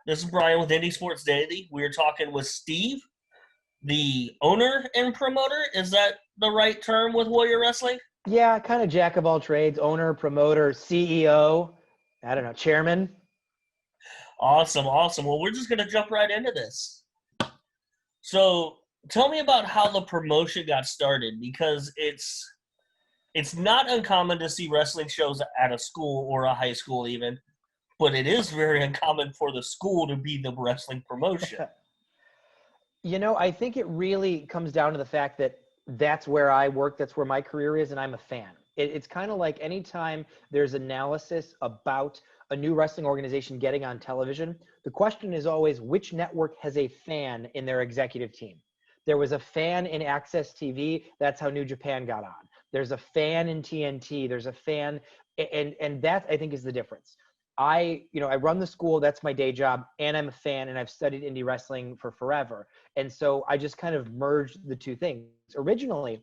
This is Brian with Indie Sports Daily. We're talking with Steve, the owner and promoter. Is that the right term with Warrior Wrestling? Yeah, kind of jack of all trades, owner, promoter, CEO, I don't know, chairman. Awesome, awesome. Well, we're just going to jump right into this. So, tell me about how the promotion got started, because it's not uncommon to see wrestling shows at a school or a high school even, but it is very uncommon for the school to be the wrestling promotion. I think it really comes down to the fact that that's where I work, that's where my career is, and I'm a fan. It's kind of like anytime there's analysis about a new wrestling organization getting on television, the question is always which network has a fan in their executive team. There was a fan in Access TV. That's how New Japan got on. There's a fan in TNT. There's a fan, and that I think is the difference. I run the school. That's my day job, and I'm a fan, and I've studied indie wrestling for forever. And so I just kind of merged the two things. Originally,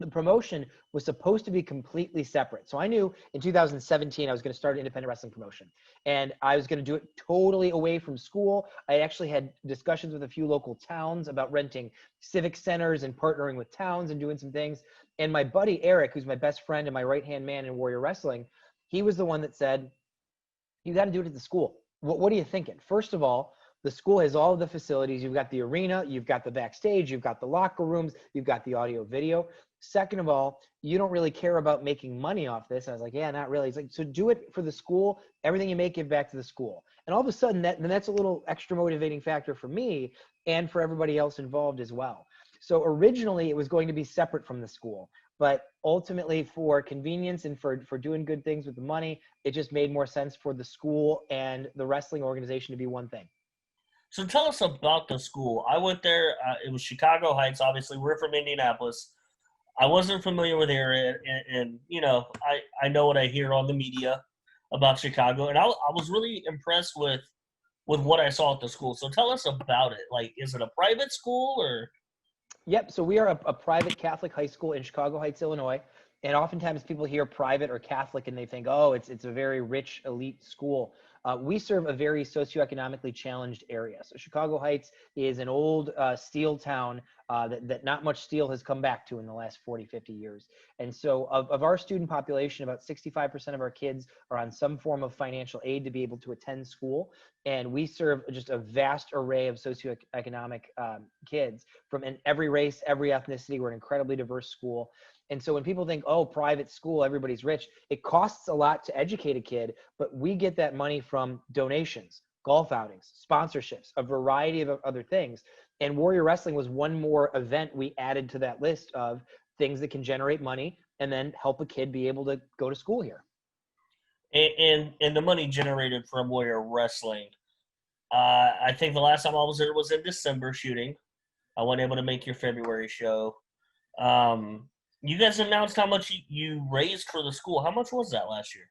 the promotion was supposed to be completely separate. So I knew in 2017 I was going to start an independent wrestling promotion, and I was going to do it totally away from school. I actually had discussions with a few local towns about renting civic centers and partnering with towns and doing some things. And my buddy Eric, who's my best friend and my right-hand man in Warrior Wrestling, he was the one that said, you got to do it at the school. What are you thinking? First of all, the school has all of the facilities. You've got the arena, you've got the backstage, you've got the locker rooms, you've got the audio video. Second of all, you don't really care about making money off this. And I was like, yeah, not really. He's like, so do it for the school. Everything you make, give back to the school. And all of a sudden, that's a little extra motivating factor for me and for everybody else involved as well. So originally, it was going to be separate from the school. But ultimately, for convenience and for doing good things with the money, it just made more sense for the school and the wrestling organization to be one thing. So tell us about the school. I went there. It was Chicago Heights. Obviously, we're from Indianapolis. I wasn't familiar with the area, and I know what I hear on the media about Chicago, and I was really impressed with what I saw at the school. So tell us about it. Like, is it a private school or? Yep. So we are a private Catholic high school in Chicago Heights, Illinois. And oftentimes people hear private or Catholic and they think, oh, it's a very rich elite school. We serve a very socioeconomically challenged area. So Chicago Heights is an old steel town that not much steel has come back to in the last 40, 50 years. And so of our student population, about 65% of our kids are on some form of financial aid to be able to attend school. And we serve just a vast array of socioeconomic kids from every race, every ethnicity. We're an incredibly diverse school. And so when people think, oh, private school, everybody's rich, it costs a lot to educate a kid, but we get that money from donations, golf outings, sponsorships, a variety of other things. And Warrior Wrestling was one more event we added to that list of things that can generate money and then help a kid be able to go to school here. And the money generated from Warrior Wrestling. I think the last time I was there was in December shooting. I wasn't able to make your February show. You guys announced how much you raised for the school. How much was that last year?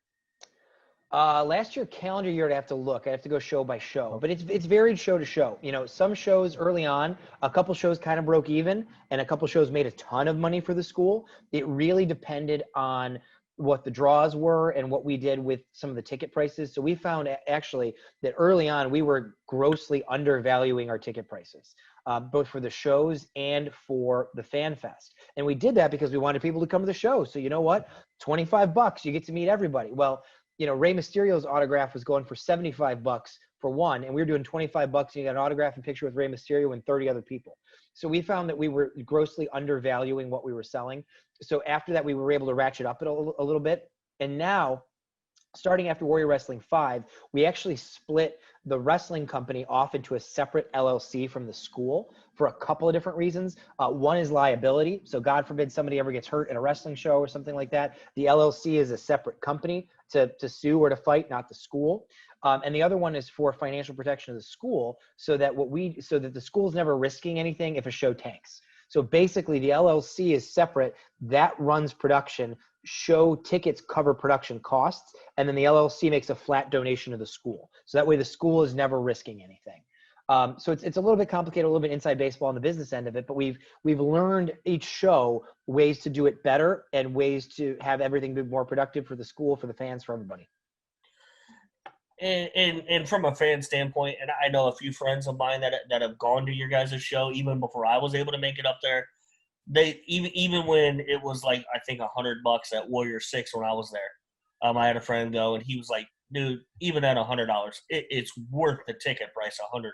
Last year, calendar year, I'd have to look. I have to go show by show, but it's varied show to show. Some shows early on, a couple shows kind of broke even, and a couple shows made a ton of money for the school. It really depended on what the draws were and what we did with some of the ticket prices. So we found actually that early on we were grossly undervaluing our ticket prices, both for the shows and for the Fan Fest. And we did that because we wanted people to come to the show. So you know what? $25, you get to meet everybody. Well, Rey Mysterio's autograph was going for $75 for one, and we were doing $25 and you got an autograph and picture with Rey Mysterio and 30 other people. So we found that we were grossly undervaluing what we were selling. So after that, we were able to ratchet up it a little bit. And now, starting after Warrior Wrestling 5, we actually split the wrestling company off into a separate LLC from the school for a couple of different reasons. One is liability. So God forbid somebody ever gets hurt in a wrestling show or something like that. The LLC is a separate company to sue or to fight, not the school. And the other one is for financial protection of the school so that the school is never risking anything if a show tanks. So basically the LLC is separate. That runs production. Show tickets cover production costs, and then the LLC makes a flat donation to the school. So that way the school is never risking anything. So it's a little bit complicated, a little bit inside baseball on the business end of it, but we've learned each show ways to do it better and ways to have everything be more productive for the school, for the fans, for everybody. And from a fan standpoint, and I know a few friends of mine that have gone to your guys' show even before I was able to make it up there. They even when it was like I think $100 at Warrior 6 when I was there. I had a friend go and he was like, "Dude, even at $100, it's worth the ticket price 100%."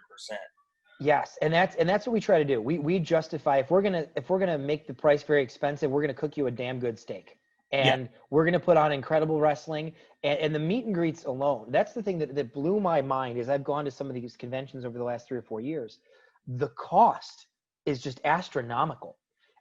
Yes, and that's what we try to do. We justify if we're gonna make the price very expensive, we're gonna cook you a damn good steak, Yeah, and we're gonna put on incredible wrestling, and the meet and greets alone. That's the thing that blew my mind is I've gone to some of these conventions over the last 3 or 4 years. The cost is just astronomical,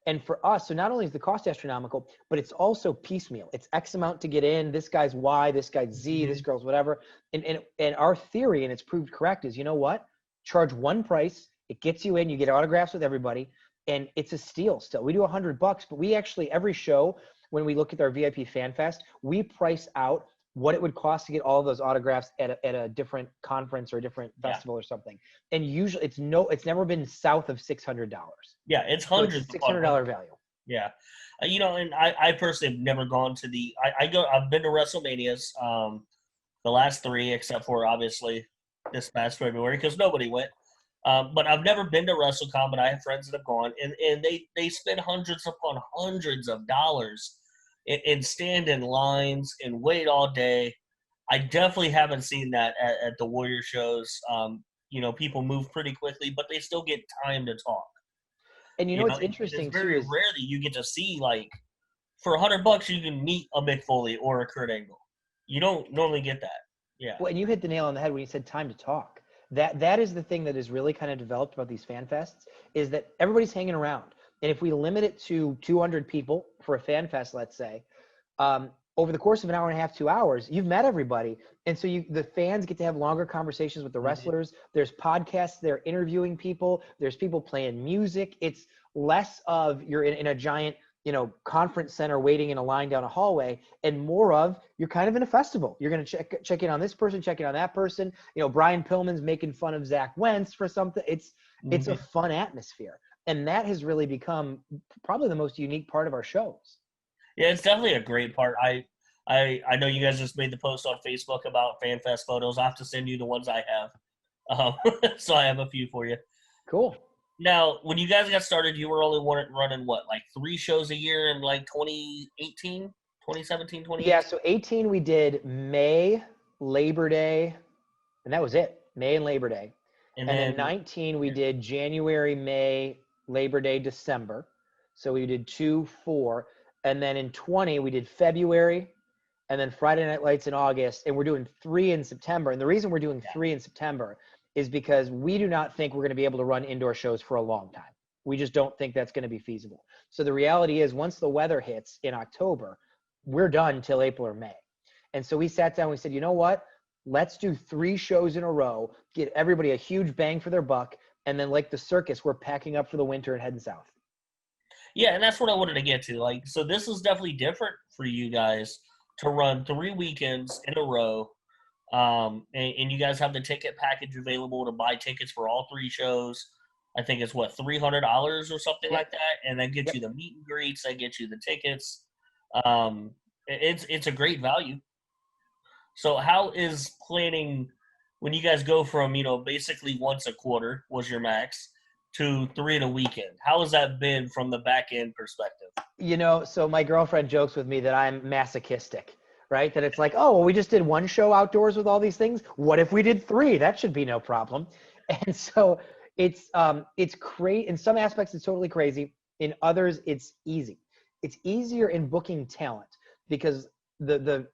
and for us, so not only is the cost astronomical, but it's also piecemeal. It's X amount to get in. This guy's Y, this guy's Z, this girl's whatever. And our theory, and it's proved correct, is you know what? Charge one price. It gets you in. You get autographs with everybody, and it's a steal. Still, we do $100, but we actually every show when we look at our VIP Fan Fest, we price out what it would cost to get all of those autographs at a different conference or a different yeah, festival or something. And usually, it's never been south of $600. yeah. It's So it's a hundreds upon $600 hundreds. value. Yeah, and I personally have never gone to the. I've been to WrestleManias, the last three except for obviously this past February because nobody went. But I've never been to WrestleCon, but I have friends that have gone, and they spend hundreds upon hundreds of dollars and stand in lines and wait all day. I definitely haven't seen that at the Warrior shows. People move pretty quickly, but they still get time to talk. And you know what's It's interesting too very is rare that you get to see like for $100 you can meet a Mick Foley or a Kurt Angle. You don't normally get that. Yeah. well, and you hit the nail on the head when you said time to talk. That is the thing that is really kind of developed about these fan fests is that everybody's hanging around. And if we limit it to 200 people for a fan fest, let's say, over the course of an hour and a half, 2 hours, you've met everybody. And so the fans get to have longer conversations with the wrestlers. There's podcasts, they're interviewing people. There's people playing music. It's less of you're in a giant, conference center waiting in a line down a hallway, and more of you're kind of in a festival. You're going to check in on this person, check in on that person. Brian Pillman's making fun of Zach Wentz for something. It's a fun atmosphere. And that has really become probably the most unique part of our shows. Yeah, it's definitely a great part. I know you guys just made the post on Facebook about FanFest photos. I have to send you the ones I have. So I have a few for you. Cool. Now, when you guys got started, you were only running what, like 3 shows a year in like 2018, 2017, 2018? Yeah, so 18 we did May, Labor Day, and that was it. May and Labor Day. And then 19 we did January, May, Labor Day, December. So we did 2, 4. And then in 20 we did February, and then Friday Night Lights in August, and we're doing 3 in September. And the reason we're doing 3 in September is because we do not think we're going to be able to run indoor shows for a long time. We just don't think that's going to be feasible. So the reality is once the weather hits in October, we're done till April or May. And so we sat down, we said, you know what? Let's do 3 shows in a row, get everybody a huge bang for their buck, and then like the circus, we're packing up for the winter and heading south. Yeah, and that's what I wanted to get to. Like, so this is definitely different for you guys to run 3 weekends in a row. And you guys have the ticket package available to buy tickets for all 3 shows. I think it's what, $300 or something like that, and that gets you the meet and greets, that gets you the tickets. It's a great value. So how is planning when you guys go from basically once a quarter was your max to 3 in a weekend? How has that been from the back end perspective? So my girlfriend jokes with me that I'm masochistic. Right? That it's like, oh, well, we just did 1 show outdoors with all these things. What if we did 3? That should be no problem. And so it's crazy. In some aspects, it's totally crazy. In others, it's easy. It's easier in booking talent because the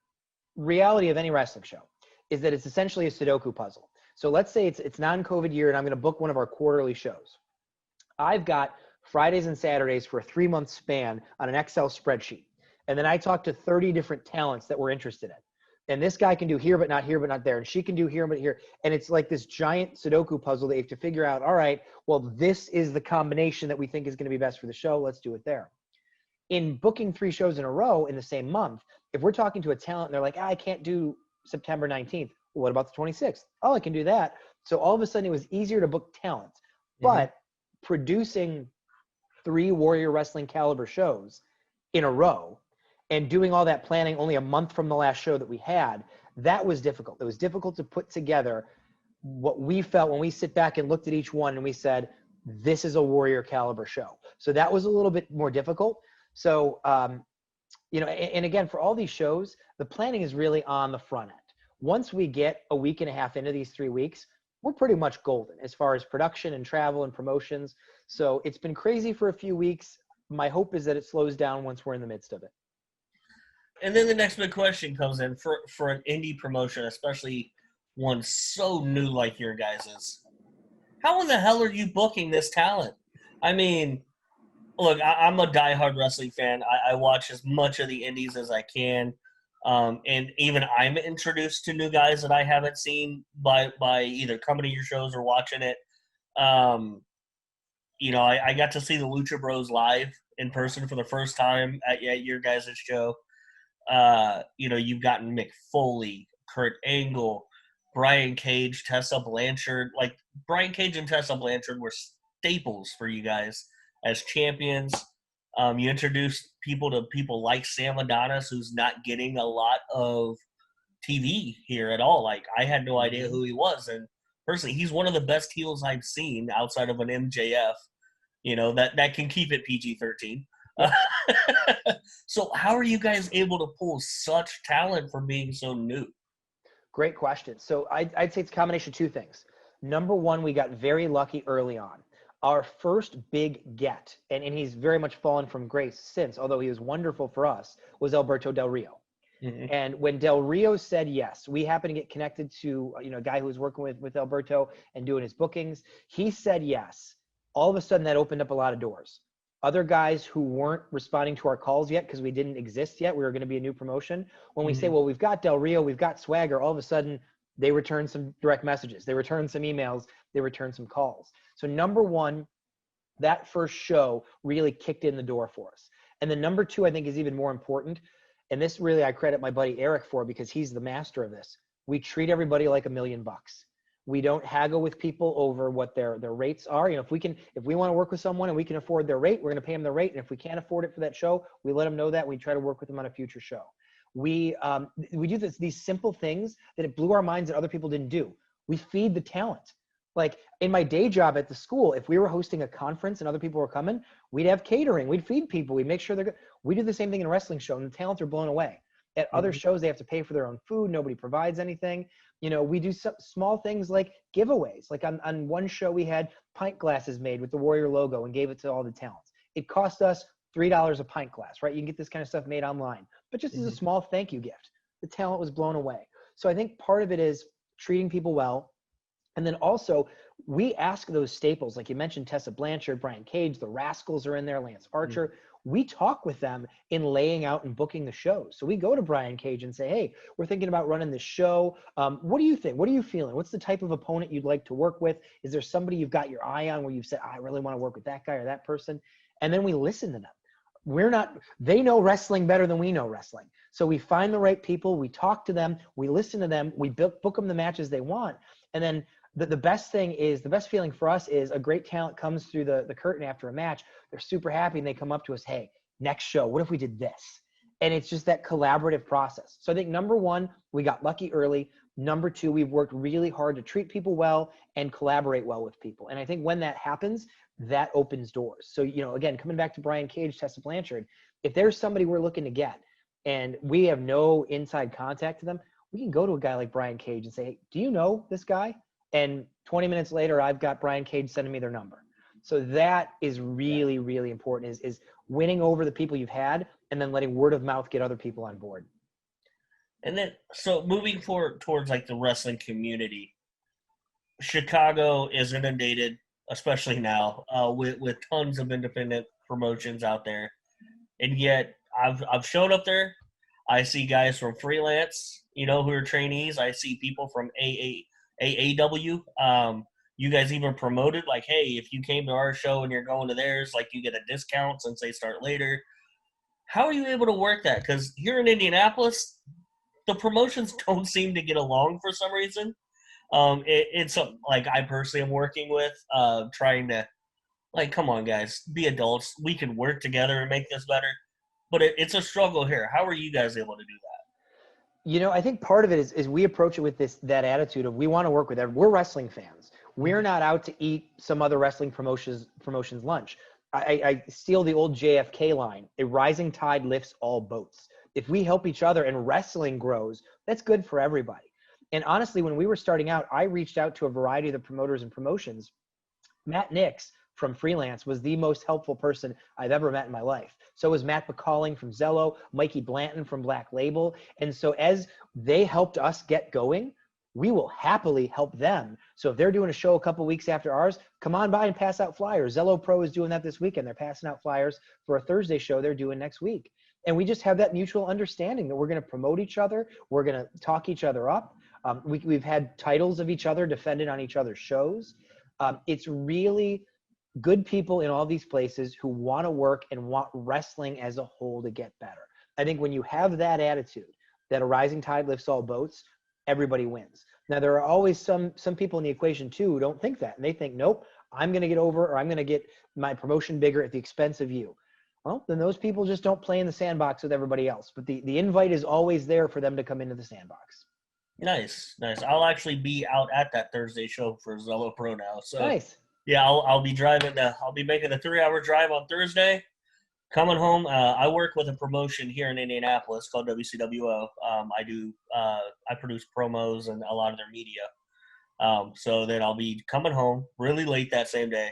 reality of any wrestling show is that it's essentially a Sudoku puzzle. So let's say it's non-COVID year and I'm going to book one of our quarterly shows. I've got Fridays and Saturdays for a 3-month span on an Excel spreadsheet. And then I talked to 30 different talents that we're interested in. And this guy can do here, but not there. And she can do here, but here. And it's like this giant Sudoku puzzle that you have to figure out, all right, well, this is the combination that we think is going to be best for the show. Let's do it there. In booking 3 shows in a row in the same month, if we're talking to a talent and they're like, I can't do September 19th. Well, what about the 26th? Oh, I can do that. So all of a sudden it was easier to book talent. But producing 3 Warrior Wrestling caliber shows in a row and doing all that planning only a month from the last show that we had, That was difficult. It was difficult to put together what we felt when we sit back and looked at each one and we said, this is a Warrior caliber show. So that was a little bit more difficult. So, and again, for all these shows, the planning is really on the front end. Once we get a week and a half into these 3 weeks, we're pretty much golden as far as production and travel and promotions. So it's been crazy for a few weeks. My hope is that it slows down once we're in the midst of it. And then the next big question comes in for an indie promotion, especially one so new like your guys's. How in the hell are you booking this talent? I mean, look, I'm a diehard wrestling fan. I watch as much of the indies as I can. And even I'm introduced to new guys that I haven't seen by either coming to your shows or watching it. I got to see the Lucha Bros live in person for the first time at your guys' show. You've gotten Mick Foley, Kurt Angle, Brian Cage, Tessa Blanchard. Like, Brian Cage and Tessa Blanchard were staples for you guys as champions. You introduced people to people like Sam Adonis, who's not getting a lot of TV here at all. Like, I had no idea who he was. And personally, he's one of the best heels I've seen outside of an MJF, that can keep it PG-13. So how are you guys able to pull such talent for being so new? Great question. So I'd say it's a combination of two things. Number one, we got very lucky early on. Our first big get, and he's very much fallen from grace since, although he was wonderful for us, was Alberto Del Rio. Mm-hmm. And when Del Rio said yes, we happened to get connected to a guy who was working with Alberto and doing his bookings. He said yes. All of a sudden, that opened up a lot of doors. Other guys who weren't responding to our calls yet because we didn't exist yet, we were going to be a new promotion. When we say, well, we've got Del Rio, we've got Swagger, all of a sudden they return some direct messages. They return some emails. They return some calls. So number one, that first show really kicked in the door for us. And then number two, I think, is even more important. And this really I credit my buddy Eric for, because he's the master of this. We treat everybody like $1 million. We don't haggle with people over what their rates are. If we want to work with someone and we can afford their rate, we're going to pay them their rate. And if we can't afford it for that show, we let them know that. We try to work with them on a future show. We do these simple things that it blew our minds that other people didn't do. We feed the talent. Like, in my day job at the school, if we were hosting a conference and other people were coming, we'd have catering. We'd feed people. We'd make sure they're good. We do the same thing in a wrestling show, and the talents are blown away. At other shows, they have to pay for their own food. Nobody provides anything. We do some small things like giveaways. Like on one show, we had pint glasses made with the Warrior logo and gave it to all the talents. It cost us $3 a pint glass, right? You can get this kind of stuff made online, but just as a small thank you gift. The talent was blown away. So I think part of it is treating people well. And then also, we ask those staples, like you mentioned, Tessa Blanchard, Brian Cage, the Rascals are in there, Lance Archer. We talk with them in laying out and booking the shows. So we go to Brian Cage and say, hey, we're thinking about running this show. What do you think? What are you feeling? What's the type of opponent you'd like to work with? Is there somebody you've got your eye on where you've said, I really want to work with that guy or that person? And then we listen to them. They know wrestling better than we know wrestling. So we find the right people, we talk to them, we listen to them, we book them the matches they want. And then the best feeling for us is a great talent comes through the curtain after a match. They're super happy and they come up to us, hey, next show, what if we did this? And it's just that collaborative process. So I think number one, we got lucky early. Number two, we've worked really hard to treat people well and collaborate well with people. And I think when that happens, that opens doors. So, again, coming back to Brian Cage, Tessa Blanchard, if there's somebody we're looking to get and we have no inside contact to them, we can go to a guy like Brian Cage and say, hey, do you know this guy? And 20 minutes later, I've got Brian Cage sending me their number. So that is really, really important, is winning over the people you've had and then letting word of mouth get other people on board. And then, so moving forward towards like the wrestling community, Chicago is inundated, especially now, with tons of independent promotions out there. And yet I've shown up there. I see guys from freelance, who are trainees. I see people from AAW. You guys even promoted, like, hey, if you came to our show and you're going to theirs, like, you get a discount since they start later. How are you able to work that? Because here in Indianapolis, the promotions don't seem to get along for some reason. It's something like I personally am working with, trying to, like, come on, guys, be adults. We can work together and make this better. But it's a struggle here. How are you guys able to do that? I think part of it is we approach it with that attitude of we want to work with everyone. We're wrestling fans. We're not out to eat some other wrestling promotion's lunch. I steal the old JFK line: a rising tide lifts all boats. If we help each other and wrestling grows, that's good for everybody. And honestly, when we were starting out, I reached out to a variety of the promoters and promotions. Matt Nix from Freelance was the most helpful person I've ever met in my life. So was Matt Bacalling from Zello, Mikey Blanton from Black Label. And so as they helped us get going, we will happily help them. So if they're doing a show a couple weeks after ours, come on by and pass out flyers. Zello Pro is doing that this weekend. They're passing out flyers for a Thursday show they're doing next week. And we just have that mutual understanding that we're going to promote each other. We're going to talk each other up. We've had titles of each other defended on each other's shows. It's really good people in all these places who want to work and want wrestling as a whole to get better. I think when you have that attitude, that a rising tide lifts all boats, everybody wins. Now, there are always some people in the equation too who don't think that. And they think, nope, I'm going to get over, or I'm going to get my promotion bigger at the expense of you. Well, then those people just don't play in the sandbox with everybody else. But the invite is always there for them to come into the sandbox. Nice. I'll actually be out at that Thursday show for Zello Pro now. So Nice. yeah, I'll be driving. I'll be making a 3-hour drive on Thursday. Coming home, I work with a promotion here in Indianapolis called WCWO. I produce promos and a lot of their media. So then I'll be coming home really late that same day.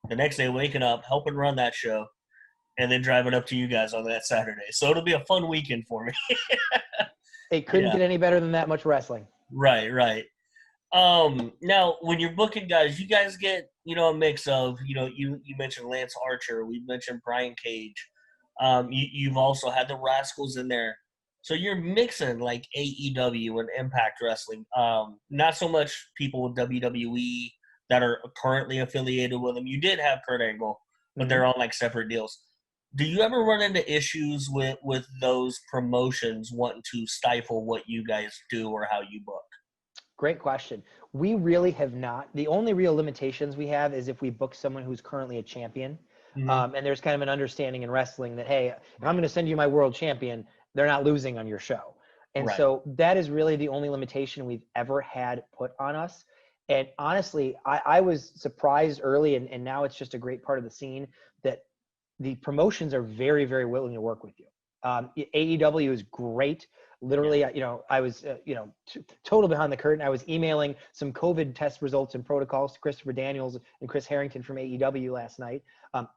The next day, waking up, helping run that show, and then driving up to you guys on that Saturday. So it'll be a fun weekend for me. It couldn't get any better than that much wrestling. Right. Now, when you're booking guys, you guys get, a mix of, you mentioned Lance Archer. We mentioned Brian Cage. You've also had the Rascals in there. So you're mixing like AEW and Impact Wrestling. Not so much people with WWE that are currently affiliated with them. You did have Kurt Angle, but they're on like separate deals. Do you ever run into issues with those promotions wanting to stifle what you guys do or how you book? Great question. We really have not. The only real limitations we have is if we book someone who's currently a champion. And there's kind of an understanding in wrestling that, hey, if I'm going to send you my world champion, they're not losing on your show. And so that is really the only limitation we've ever had put on us. And honestly, I was surprised early, and now it's just a great part of the scene that the promotions are very, very willing to work with you. AEW is great. Literally, I was, total behind the curtain. I was emailing some COVID test results and protocols to Christopher Daniels and Chris Harrington from AEW last night.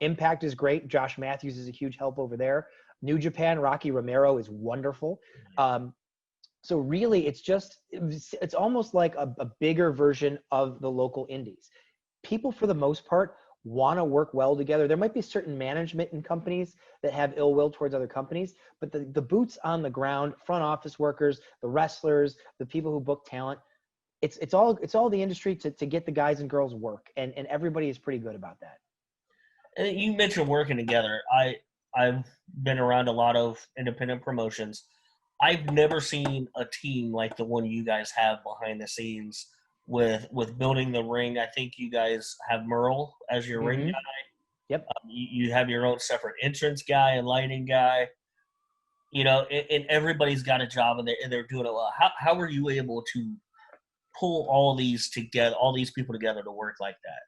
Impact is great. Josh Matthews is a huge help over there. New Japan, Rocky Romero is wonderful. So really, it's almost like a bigger version of the local indies. People, for the most part, want to work well together. There might be certain management in companies that have ill will towards other companies, but the boots on the ground, front office workers, the wrestlers, the people who book talent, it's all the industry to get the guys and girls work, and everybody is pretty good about that. And you mentioned working together. I've been around a lot of independent promotions. I've never seen a team like the one you guys have behind the scenes with building the ring. I think you guys have Merle as your ring guy. Yep. You have your own separate entrance guy and lighting guy. And everybody's got a job and they're doing it well. How were you able to pull all these people together to work like that?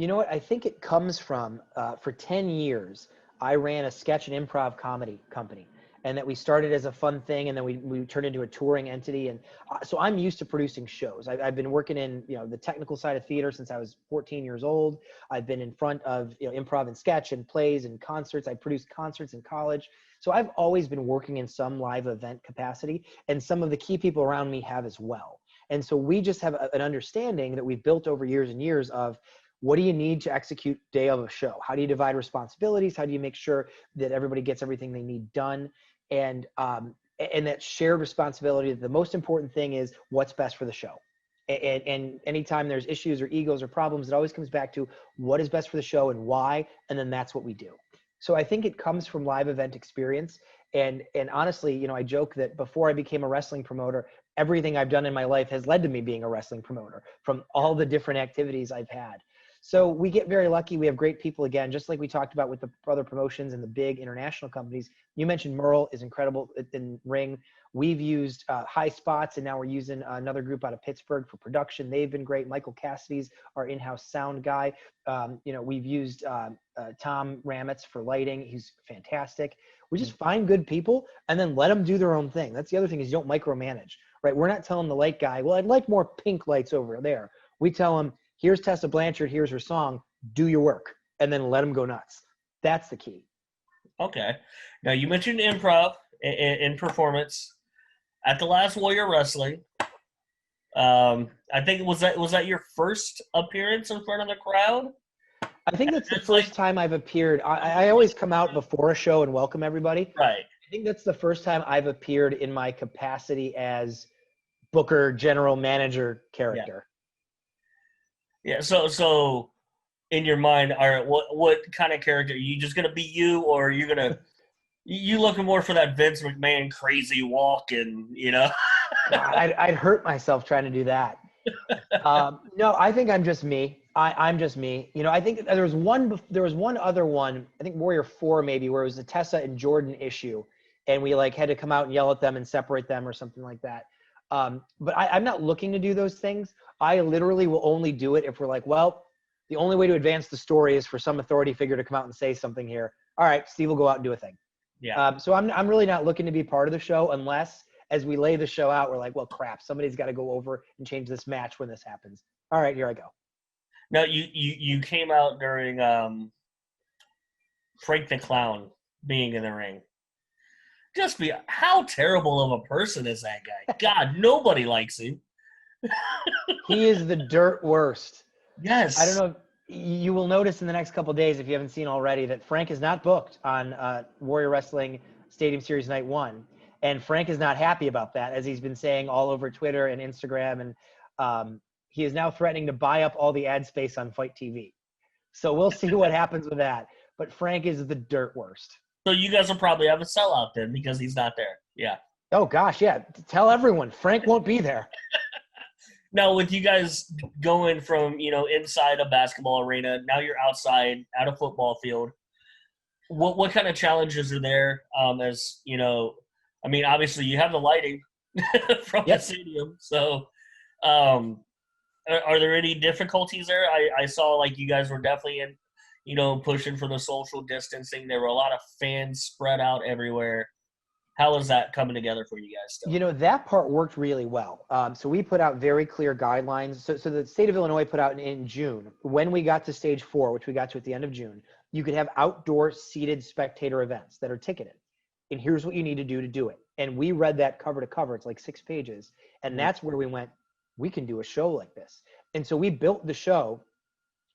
You know what? I think it comes from, for 10 years, I ran a sketch and improv comedy company. And that we started as a fun thing, and then we turned into a touring entity. And so I'm used to producing shows. I've been working in the technical side of theater since I was 14 years old. I've been in front of improv and sketch and plays and concerts. I produced concerts in college. So I've always been working in some live event capacity, and some of the key people around me have as well. And so we just have an understanding that we've built over years and years of, what do you need to execute day of a show? How do you divide responsibilities? How do you make sure that everybody gets everything they need done? And that shared responsibility, the most important thing is what's best for the show. And anytime there's issues or egos or problems, it always comes back to what is best for the show and why, and then that's what we do. So I think it comes from live event experience. And honestly, I joke that before I became a wrestling promoter, everything I've done in my life has led to me being a wrestling promoter from all the different activities I've had. So we get very lucky. We have great people again, just like we talked about with the other promotions and the big international companies. You mentioned Merle is incredible in ring. We've used High Spots, and now we're using another group out of Pittsburgh for production. They've been great. Michael Cassidy's our in-house sound guy. We've used Tom Ramitz for lighting. He's fantastic. We just find good people and then let them do their own thing. That's the other thing, is you don't micromanage, right? We're not telling the light guy, well, I'd like more pink lights over there. We tell him, here's Tessa Blanchard, here's her song, do your work, and then let them go nuts. That's the key. Okay. Now, you mentioned improv in performance at the last Warrior Wrestling. I think was that your first appearance in front of the crowd? I think that's the first time I've appeared. I always come out before a show and welcome everybody. Right. I think that's the first time I've appeared in my capacity as booker, general manager character. Yeah. So in your mind, all right, what kind of character? Are you just gonna be you, or are you gonna you looking more for that Vince McMahon crazy walk and I'd hurt myself trying to do that. No, I think I'm just me. I'm just me. I think there was one other one, I think Warrior 4 maybe, where it was the Tessa and Jordan issue, and we had to come out and yell at them and separate them or something like that. But I'm not looking to do those things. I literally will only do it if we're like, well, the only way to advance the story is for some authority figure to come out and say something here. All right, Steve will go out and do a thing. Yeah. So I'm really not looking to be part of the show unless, as we lay the show out, we're like, well, crap, somebody's got to go over and change this match when this happens. All right, here I go. Now, you came out during Frank the Clown being in the ring. How terrible of a person is that guy? God, nobody likes him. He is the dirt worst. Yes. I don't know. You will notice in the next couple of days, if you haven't seen already, that Frank is not booked on Warrior Wrestling Stadium Series Night 1. And Frank is not happy about that, as he's been saying all over Twitter and Instagram. And he is now threatening to buy up all the ad space on Fight TV. So we'll see what happens with that. But Frank is the dirt worst. So you guys will probably have a sellout then because he's not there. Yeah. Oh, gosh, yeah. Tell everyone. Frank won't be there. Now, with you guys going from, inside a basketball arena, now you're outside at a football field. What kind of challenges are there? Obviously you have the lighting from the stadium. So are there any difficulties there? I saw you guys were definitely pushing for the social distancing. There were a lot of fans spread out everywhere. How is that coming together for you guys still? That part worked really well. So we put out very clear guidelines. So the state of Illinois put out in June, when we got to stage 4, which we got to at the end of June, you could have outdoor seated spectator events that are ticketed. And here's what you need to do it. And we read that cover to cover. It's 6 pages. And that's where we went, we can do a show like this. And so we built the show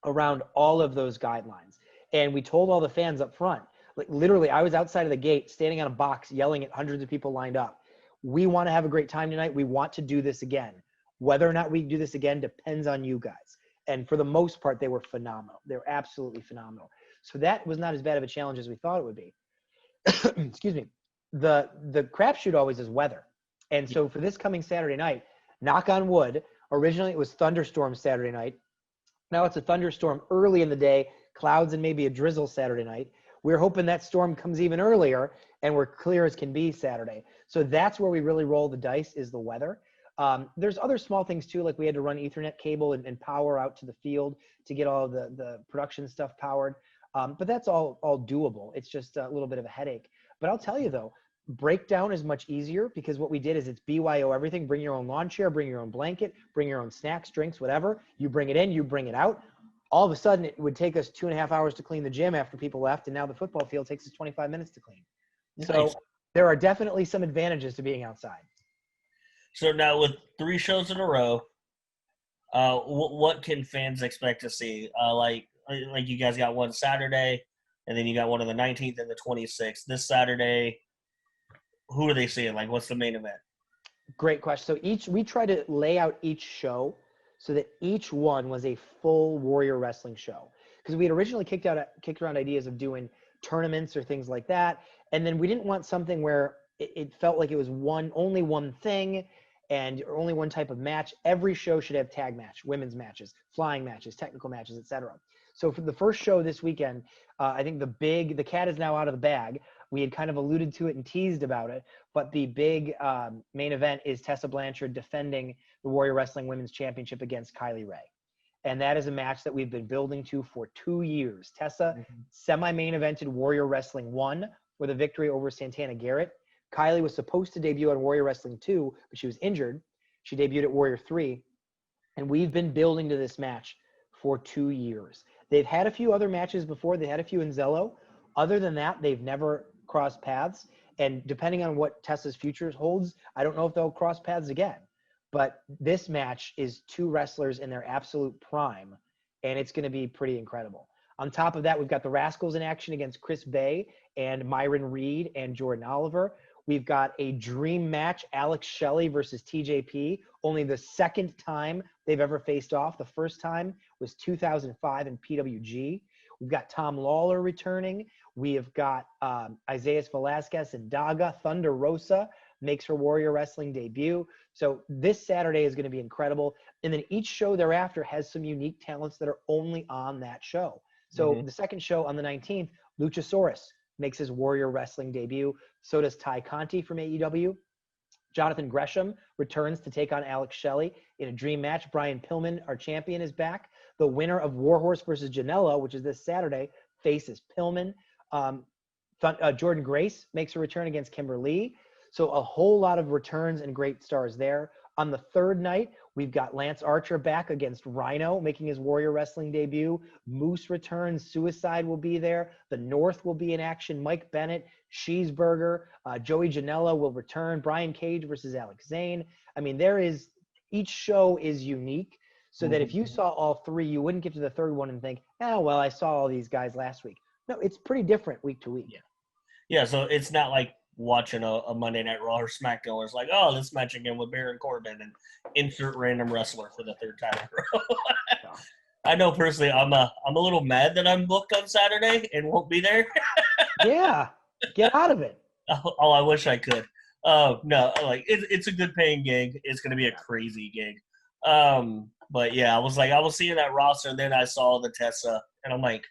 around all of those guidelines. And we told all the fans up front, literally, I was outside of the gate standing on a box yelling at hundreds of people lined up. We want to have a great time tonight. We want to do this again. Whether or not we do this again depends on you guys. And for the most part, they were phenomenal. They were absolutely phenomenal. So that was not as bad of a challenge as we thought it would be. Excuse me. The crapshoot always is weather. And so for this coming Saturday night, knock on wood, originally it was thunderstorm Saturday night. Now it's a thunderstorm early in the day, clouds and maybe a drizzle Saturday night. We're hoping that storm comes even earlier and we're clear as can be Saturday. So that's where we really roll the dice, is the weather. There's other small things too, like we had to run Ethernet cable and power out to the field to get all of the production stuff powered. But that's all doable. It's just a little bit of a headache. But I'll tell you though, breakdown is much easier because what we did is it's BYO everything. Bring your own lawn chair, bring your own blanket, bring your own snacks, drinks, whatever. You bring it in, you bring it out. All of a sudden, it would take us 2.5 hours to clean the gym after people left, and now the football field takes us 25 minutes to clean. Nice. So there are definitely some advantages to being outside. So now with 3 shows in a row, what can fans expect to see? Like you guys got one Saturday, and then you got one on the 19th and the 26th. This Saturday, who are they seeing? What's the main event? Great question. So we try to lay out each show so that each one was a full Warrior Wrestling show. Because we had originally kicked around ideas of doing tournaments or things like that. And then we didn't want something where it felt like it was only one thing. and only one type of match. Every show should have tag match, women's matches, flying matches, technical matches, etc. So for the first show this weekend, I think the cat is now out of the bag. We had kind of alluded to it and teased about it, but the big main event is Tessa Blanchard defending the Warrior Wrestling Women's Championship against Kylie Rae. And that is a match that we've been building to for 2 years. Tessa semi-main evented Warrior Wrestling 1 with a victory over Santana Garrett. Kylie was supposed to debut on Warrior Wrestling 2, but she was injured. She debuted at Warrior 3. And we've been building to this match for 2 years. They've had a few other matches before. They had a few in Zello. Other than that, they've never crossed paths. And depending on what Tessa's future holds, I don't know if they'll cross paths again. But this match is 2 wrestlers in their absolute prime, and it's going to be pretty incredible. On top of that, we've got the Rascals in action against Chris Bay and Myron Reed and Jordan Oliver. We've got a dream match, Alex Shelley versus TJP, only the second time they've ever faced off. The first time was 2005 in PWG. We've got Tom Lawler returning. We have got Isaias Velasquez and Daga. Thunder Rosa makes her Warrior Wrestling debut. So this Saturday is going to be incredible. And then each show thereafter has some unique talents that are only on that show. So the second show on the 19th, Luchasaurus makes his Warrior Wrestling debut. So does Ty Conti from AEW. Jonathan Gresham returns to take on Alex Shelley in a dream match. Brian Pillman, our champion, is back. The winner of Warhorse versus Janela, which is this Saturday, faces Pillman. Jordan Grace makes a return against Kimber Lee. So a whole lot of returns and great stars there. On the third night, we've got Lance Archer back against Rhino, making his Warrior Wrestling debut. Moose returns. Suicide will be there. The North will be in action. Mike Bennett, Cheeseburger, Joey Janela will return. Brian Cage versus Alex Zane. I mean, each show is unique, so that if you saw all 3, you wouldn't get to the third one and think, oh, well, I saw all these guys last week. No, it's pretty different week to week. Yeah, so it's not like watching a Monday Night Raw or SmackDown where it's like, oh, this match again with Baron Corbin and insert random wrestler for the 3rd time in a row. I know personally I'm a little mad that I'm booked on Saturday and won't be there. Yeah, get out of it. Oh, I wish I could. No, like it's a good paying gig. It's going to be a crazy gig. But yeah, I was seeing that roster and then I saw the Tessa and I'm like,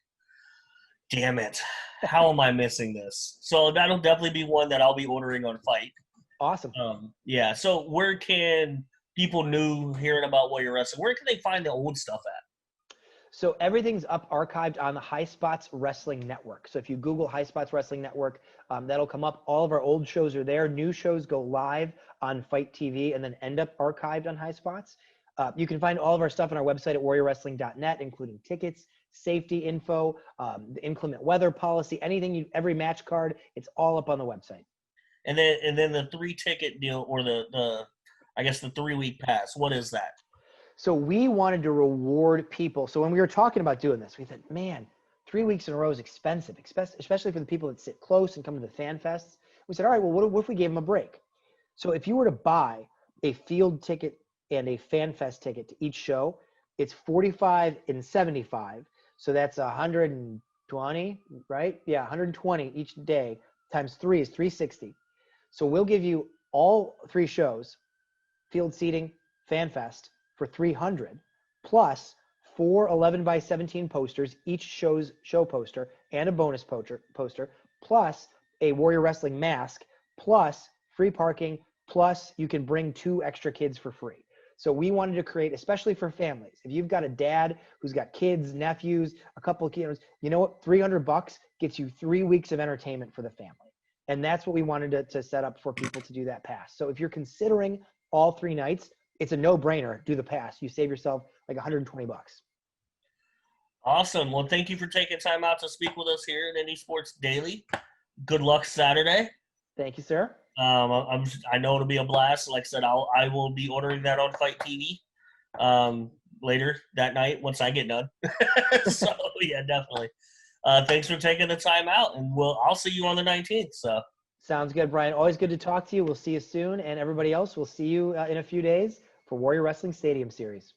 damn it. How am I missing this? So that'll definitely be one that I'll be ordering on Fight. Awesome. Yeah. So where can people new hearing about Warrior Wrestling, where can they find the old stuff at? So everything's up archived on the High Spots Wrestling Network. So if you Google High Spots Wrestling Network, that'll come up. All of our old shows are there. New shows go live on Fight TV and then end up archived on High Spots. You can find all of our stuff on our website at warriorwrestling.net, including tickets, safety info, the inclement weather policy, every match card. It's all up on the website. And then the 3-ticket deal, or the 3-week pass. What is that? So we wanted to reward people. So when we were talking about doing this, we thought, man, 3 weeks in a row is expensive, especially for the people that sit close and come to the fan fests. We said, all right, well, what if we gave them a break? So if you were to buy a field ticket and a fan fest ticket to each show, it's $45 and $75. So that's 120, right? Yeah, 120 each day times 3 is 360. So we'll give you all 3 shows, field seating, fan fest, for $300, plus 4 11x17 posters, each show poster, and a bonus poster, plus a Warrior Wrestling mask, plus free parking, plus you can bring 2 extra kids for free. So we wanted to create, especially for families, if you've got a dad who's got kids, nephews, a couple of kids, you know what, $300 gets you 3 weeks of entertainment for the family. And that's what we wanted to set up for people to do that pass. So if you're considering all 3 nights, it's a no-brainer. Do the pass. You save yourself like $120. Awesome. Well, thank you for taking time out to speak with us here at Indie Sports Daily. Good luck Saturday. Thank you, sir. I know it'll be a blast. Like I said, I will be ordering that on Fight TV later that night once I get done. So yeah, definitely. Thanks for taking the time out, and I'll see you on the 19th. So sounds good, Brian. Always good to talk to you. We'll see you soon, and everybody else, we'll see you in a few days for Warrior Wrestling Stadium Series.